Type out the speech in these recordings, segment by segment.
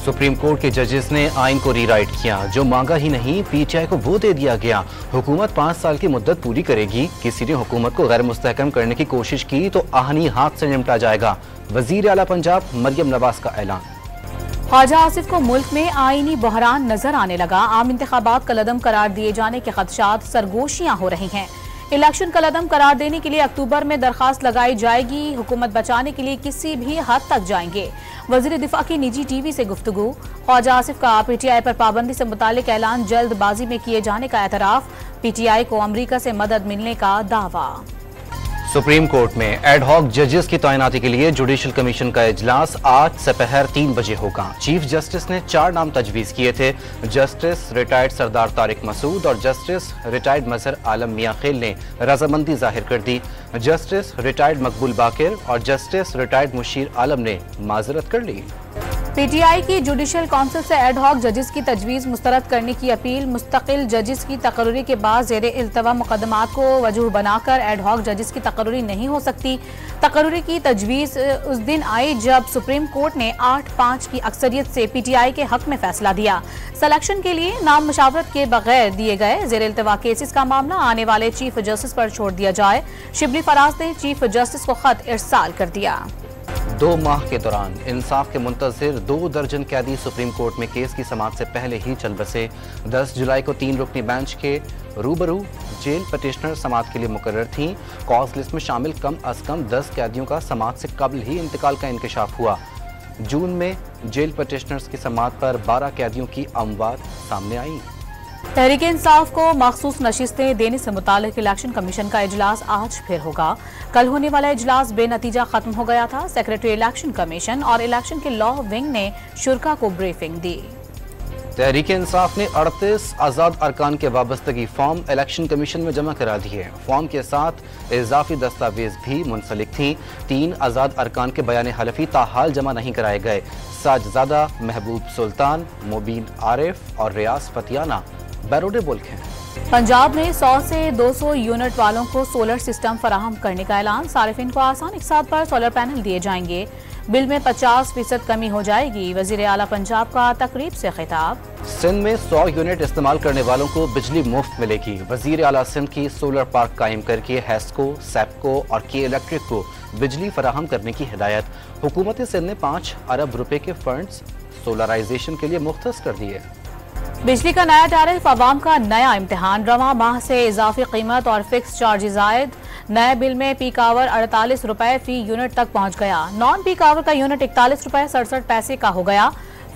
Supreme court के जजेस ने आइन को रीराइट किया, जो मांगा ही नहीं पीटीआई को वो दे दिया गया। हुकूमत 5 साल की मुद्दत पूरी करेगी, किसी ने हुकूमत को गैर मुस्तहकम करने की कोशिश की तो आहनी हाथ से निपटा जाएगा। वजीर आला पंजाब मरियम नवाज का ऐलान। ख्वाजा आसिफ को मुल्क में आईनी बहरान नजर आने लगा। आम इंतखाबात कलअदम करार दिए जाने के खदशात सरगोशियां हो रही हैं। इलेक्शन कलअदम करार देने के लिए अक्टूबर में दरखास्त लगाई जाएगी। हुकूमत बचाने के लिए किसी भी हद तक जाएंगे। वजीर दिफा की निजी टीवी से गुफ्तगू। ख्वाजा आसिफ का पीटीआई पर पाबंदी से मुतालिक ऐलान जल्दबाजी में किए जाने का एतराफ। पीटीआई को अमरीका से मदद मिलने का दावा। सुप्रीम कोर्ट में एडहॉक जजेस की तैनाती के लिए जुडिशल कमीशन का इजलास आज दोपहर 3 बजे होगा। चीफ जस्टिस ने 4 नाम तजवीज किए थे। जस्टिस रिटायर्ड सरदार तारिक मसूद और जस्टिस रिटायर्ड मजहर आलम मियां खेल ने रजामंदी जाहिर कर दी। जस्टिस रिटायर्ड मकबूल बाकिर और जस्टिस रिटायर्ड मुशीर आलम ने माजरत कर ली। पीटीआई की जुडिशल काउंसिल से एडहॉक जजेस की तजवीज़ मुस्तरद करने की अपील। मुस्तकिल जजेस की तकर्री के बाद ज़ेरे इल्तवा मुकदमात को वजूह बनाकर एडहॉक जजेस की तकर्री नहीं हो सकती। तकर्री की तजवीज़ उस दिन आई जब सुप्रीम कोर्ट ने 8-5 की अक्सरियत से पीटीआई के हक में फैसला दिया। सलेक्शन के लिए नाम मशावरत के बगैर दिए गए। ज़ेरे इल्तवा केसेस का मामला आने वाले चीफ जस्टिस पर छोड़ दिया जाए। शिबली फराज ने चीफ जस्टिस को खत इरसाल कर दिया। 2 माह के दौरान इंसाफ के मुंतज़िर 2 दर्जन कैदी सुप्रीम कोर्ट में केस की समाअत से पहले ही चल बसे। 10 जुलाई को 3 रुकनी बेंच के रूबरू जेल पटिशनर समाअत के लिए मुकर्रर थीं। कॉज लिस्ट में शामिल कम अज कम 10 कैदियों का समाअत से कबल ही इंतकाल का इंकशाफ हुआ। जून में जेल पटिशनर्स की समाअत पर 12 कैदियों की अमवात सामने आई। तहरीक इंसाफ को मखसूस नशिस्तें देने से मुतालिक इलेक्शन कमीशन का इजलास आज फिर होगा। कल होने वाला इजलास बेनतीजा खत्म हो गया था। सेक्रेटरी इलेक्शन कमीशन और इलेक्शन के लॉ विंग ने शुरा को ब्रीफिंग दी। तहरीक इंसाफ ने 38 आज़ाद अरकान के वाबस्तगी फॉर्म इलेक्शन कमीशन में जमा करा दिए। फॉर्म के साथ इजाफी दस्तावेज भी मुंसलिक थी। 3 आज़ाद अरकान के बयान हलफी ताहाल जमा नहीं कराए गए। साजजादा, महबूब सुल्तान, मुबीन आरिफ और रियाज फतियाना बैरोडे मुल्क हैं। पंजाब में 100 से 200 यूनिट वालों को सोलर सिस्टम फराहम करने का ऐलान। सारिफिन को आसान इकसात पर सोलर पैनल दिए जाएंगे। बिल में 50% कमी हो जाएगी। वजीर आला पंजाब का तकरीब से खिताब। सिंध में 100 यूनिट इस्तेमाल करने वालों को बिजली मुफ्त मिलेगी। वजीर आला सिंध की सोलर पार्क कायम करके हैस्को, सैपको और के इलेक्ट्रिक को बिजली फराहम करने की हिदायत। हुकूमत सिंध ने 5 अरब रुपए के फंड्स सोलराइजेशन के लिए मुख्तस कर दिए। बिजली का नया टैरिफ अवाम का नया इम्तिहान। रवां माह से इजाफी कीमत और फिक्स चार्जेज आयद। नए बिल में पीक आवर 48 रुपए फी यूनिट तक पहुंच गया। नॉन पीक आवर का यूनिट 41 रुपए 67 पैसे का हो गया।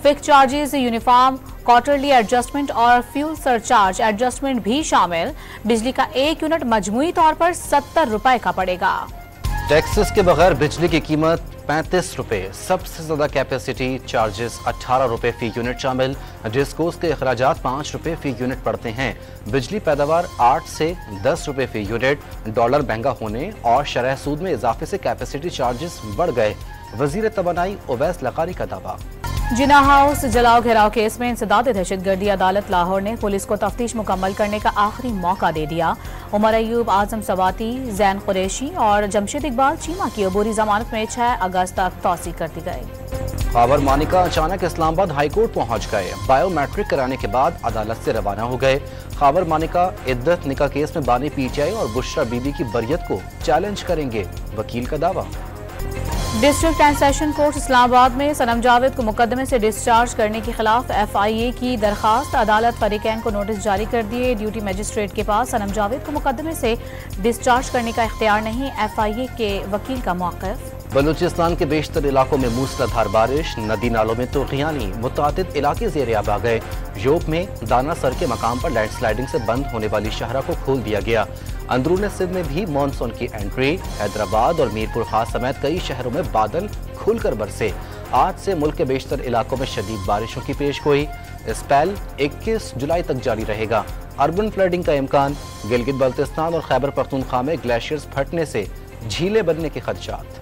Fix charges, uniform, quarterly adjustment और फ्यूल सरचार्ज एडजस्टमेंट भी शामिल। बिजली का 1 यूनिट मजमूई तौर पर 70 रुपए का पड़ेगा। टैक्सेस के बगैर बिजली की कीमत 35 रुपए। सबसे ज्यादा कैपेसिटी चार्जेस 18 रुपए फी यूनिट शामिल। डिस्कोस के अखराजात 5 रुपए फी यूनिट पड़ते हैं। बिजली पैदावार 8 से 10 रुपए फी यूनिट। डॉलर महंगा होने और शरह सूद में इजाफे से कैपेसिटी चार्जेस बढ़ गए। वजीर तवानाई ओवैस लकानी का दावा। जिना हाउस जलाओ घेराव केस में इंसदाद दहशतगर्दी अदालत लाहौर ने पुलिस को तफ्तीश मुकम्मल करने का आखिरी मौका दे दिया। उमर अयूब, आजम सवाती, जैन कुरैशी और जमशेद इकबाल चीमा की अबूरी जमानत में 6 अगस्त तक तौसीक कर दी गई। खाबर मानिका अचानक इस्लामाबाद हाईकोर्ट पहुंच गए। बायोमेट्रिक कराने के बाद अदालत से रवाना हो गए। खाबर मानिका इद्दत निकाह केस में बानी पीटीआई और बुशरा बीबी की बरियत को चैलेंज करेंगे, वकील का दावा। District and session court Islamabad में सनम जावेद को मुकदमे से डिस्चार्ज करने के खिलाफ FIA की दरखास्त। अदालत फरीकैन को नोटिस जारी कर दिए। ड्यूटी मजिस्ट्रेट के पास सनम जावेद को मुकदमे से डिस्चार्ज करने का इख्तियार नहीं। FIA के वकील का मौक़िफ़। बलूचिस्तान के बेशतर इलाकों में मूसलाधार बारिश। नदी नालों में तूफ़ानी, मुतादिद इलाके ज़ेर-ए-आब आ गए। योब में दाना सर के मकाम पर लैंडस्लाइडिंग से बंद होने वाली शाहरा को खोल दिया गया। अंदरून सिंध में भी मानसून की एंट्री। हैदराबाद और मीरपुर खास समेत कई शहरों में बादल खुलकर बरसे। आज से मुल्क के बेशतर इलाकों में शदीद बारिशों की पेशगोई। स्पेल 21 जुलाई तक जारी रहेगा। अर्बन फ्लडिंग का इम्कान। गिलगित बल्तिस्तान और खैबर पख्तूनख्वा में ग्लेशियर्स फटने से झीलें बनने के खदशात।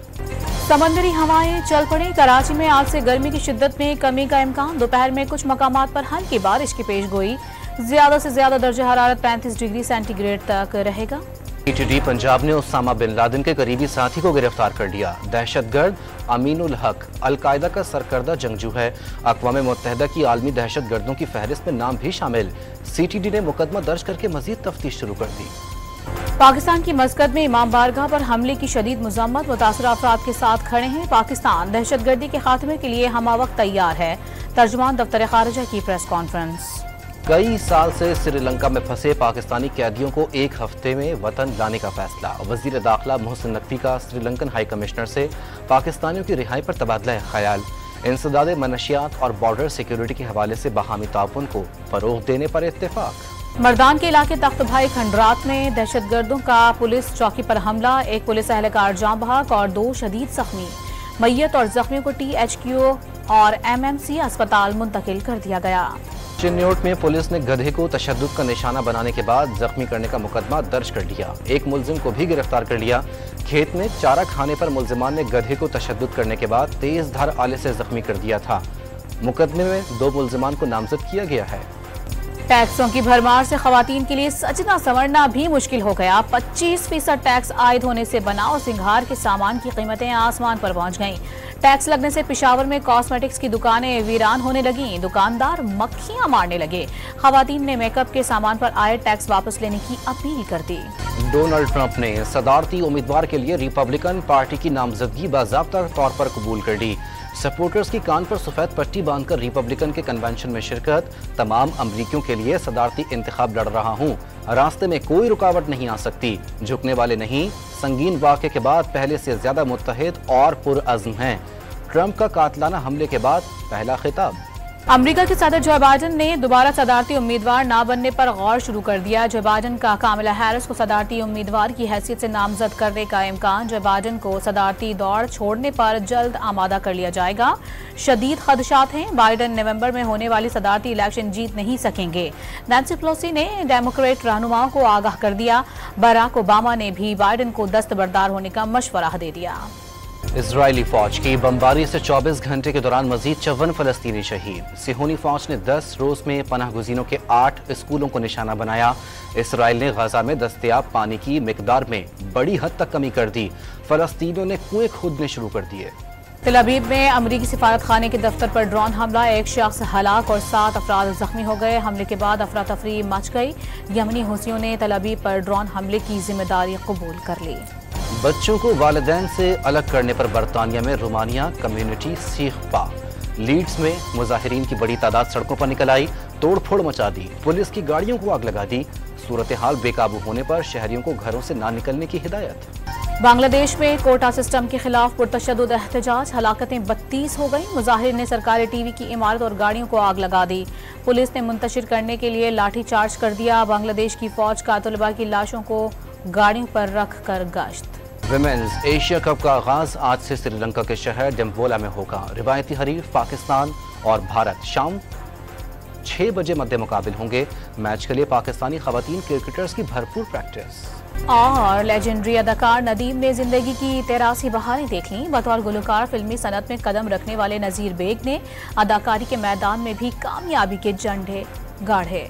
समंदरी हवाएं चल पड़ी। कराची में आज से गर्मी की शिद्दत में कमी का इम्कान। दोपहर में कुछ मकामात पर हल्की बारिश की पेशगोई। ज्यादा से ज्यादा दर्जा हरारत 35 डिग्री सेंटीग्रेड तक रहेगा। PTT पंजाब ने उसामा बिन लादेन के करीबी साथी को गिरफ्तार कर लिया। दहशतगर्द अमीनुल हक अलकायदा का सरकर्दा जंगजू है। अक़वाम मुत्तहिदा की आलमी दहशत गर्दों की फहरिस्त में नाम भी शामिल। CTD ने मुकदमा दर्ज करके मजीद तफ्तीश शुरू कर दी। पाकिस्तान की मस्कत में इमाम बारगाह पर हमले की शदीद मज़म्मत, मुतासरा अफराद के साथ खड़े हैं। पाकिस्तान दहशत गर्दी के खात्मे के लिए हमावक्त तैयार है। तर्जुमान दफ्तर खारिजा की प्रेस कॉन्फ्रेंस। कई साल से श्रीलंका में फंसे पाकिस्तानी कैदियों को एक हफ्ते में वतन लाने का फैसला। वजीर दाखिला मोहसिन नकवी का श्रीलंकन हाई कमिश्नर से पाकिस्तानियों की रिहाई पर तबादला ख्याल। इंसदाद मनशियात और बॉर्डर सिक्योरिटी के हवाले से बाहमी ताउन को फरोग देने पर इत्तेफाक। मर्दान के इलाके तख्त भाई खंडरात में दहशतगर्दों का पुलिस चौकी पर हमला, एक पुलिस एहलकार जाँ बहक और 2 शदीद जख्मी। मैयत और जख्मियों को THQ और MMC अस्पताल मुंतकिल कर दिया गया। चिन्योट में पुलिस ने गधे को तशद्दुद का निशाना बनाने के बाद जख्मी करने का मुकदमा दर्ज कर लिया। एक मुलजिम को भी गिरफ्तार कर लिया। खेत में चारा खाने पर मुलजिमान ने गधे को तशद्दुद करने के बाद तेज धार आले से जख्मी कर दिया था। मुकदमे में 2 मुलजिमान को नामजद किया गया है। टैक्सों की भरमार से खवातीन के लिए सजना संवरना भी मुश्किल हो गया। 25% टैक्स आयद होने से बनाओ सिंगार के सामान की कीमतें आसमान पर पहुंच गईं। टैक्स लगने से पेशावर में कॉस्मेटिक्स की दुकानें वीरान होने लगीं। दुकानदार मक्खियां मारने लगे। खवातीन ने मेकअप के सामान पर आयद टैक्स वापस लेने की अपील कर दी। डोनाल्ड ट्रंप ने सदारती उम्मीदवार के लिए रिपब्लिकन पार्टी की नामजदगी बाज़ाब्ता तौर पर कबूल कर ली। सपोर्टर्स की कान पर सफेद पट्टी बांधकर रिपब्लिकन के कन्वेंशन में शिरकत। तमाम अमरीकियों के लिए सदारती इंतखाब लड़ रहा हूँ, रास्ते में कोई रुकावट नहीं आ सकती, झुकने वाले नहीं। संगीन वाक़े के बाद पहले से ज्यादा मुत्तहिद और पुरअज़्म हैं। ट्रंप का कातलाना हमले के बाद पहला खिताब। अमेरिका के सदर जो बाइडन ने दोबारा सदारती उम्मीदवार न बनने पर गौर शुरू कर दिया। जो बाइडन का कामिला हैरिस को सदारती उम्मीदवार की हैसियत से नामजद करने का इम्कान। जो बाइडन को सदारती दौड़ छोड़ने पर जल्द आमादा कर लिया जाएगा। शदीद खदशात हैं, बाइडन नवंबर में होने वाली सदारती इलेक्शन जीत नहीं सकेंगे। नैंसी पेलोसी ने डेमोक्रेट रहनुमाओं को आगाह कर दिया। बराक ओबामा ने भी बाइडन को दस्तबरदार होने का मशवरा दे दिया। इजरायली फौज की बमबारी से 24 घंटे के दौरान मजीद 54 फलस्तीनी शहीद। सिहोनी फौज ने 10 रोज में पनाह गुज़ीनों के 8 स्कूलों को निशाना बनाया। इसराइल ने गजा में दस्तयाब पानी की मिकदार में बड़ी हद तक कमी कर दी। फलस्तीनियों ने कुएं खोदने शुरू कर दिए। तेल अवीव में अमरीकी सिफारत खाने के दफ्तर पर ड्रोन हमला, 1 शख्स हलाक और 7 अफराद जख्मी हो गए। हमले के बाद अफरा तफरी मच गई। यमनी हुसियों ने तेल अवीव पर ड्रोन हमले की जिम्मेदारी कबूल कर ली। बच्चों को वालिदैन से अलग करने पर बरतानिया में रोमानिया कम्युनिटी सीख पा। लीड्स में मुजाहिरीन की बड़ी तादाद सड़कों पर निकल आई, तोड़फोड़ मचा दी, पुलिस की गाड़ियों को आग लगा दी। सूरत हाल बेकाबू होने पर शहरियों को घरों से ना निकलने की हिदायत। बांग्लादेश में कोटा सिस्टम के खिलाफ पुरतशद्दुद एहतजाज, हलाकतें 32 हो गई। मुजाहिरीन ने सरकारी टीवी की इमारत और गाड़ियों को आग लगा दी। पुलिस ने मुंतशिर करने के लिए लाठी चार्ज कर दिया। बांग्लादेश की फौज का तलबा की लाशों को गाड़ियों पर रख कर गश्त। विमेंस एशिया कप का आगाज आज से श्रीलंका के शहर डिम्बोला में होगा। रिवायती हरीफ पाकिस्तान और भारत शाम 6 बजे मध्य मुकाबिल होंगे। मैच के लिए पाकिस्तानी खवातीन क्रिकेटर्स की भरपूर प्रैक्टिस। और लेजेंडरी अदाकार नदीम ने जिंदगी की 83 बहारें देख लीं। बतौर गुलकार फिल्मी सनत में कदम रखने वाले नजीर बेग ने अदाकारी के मैदान में भी कामयाबी के झंडे गाढ़े।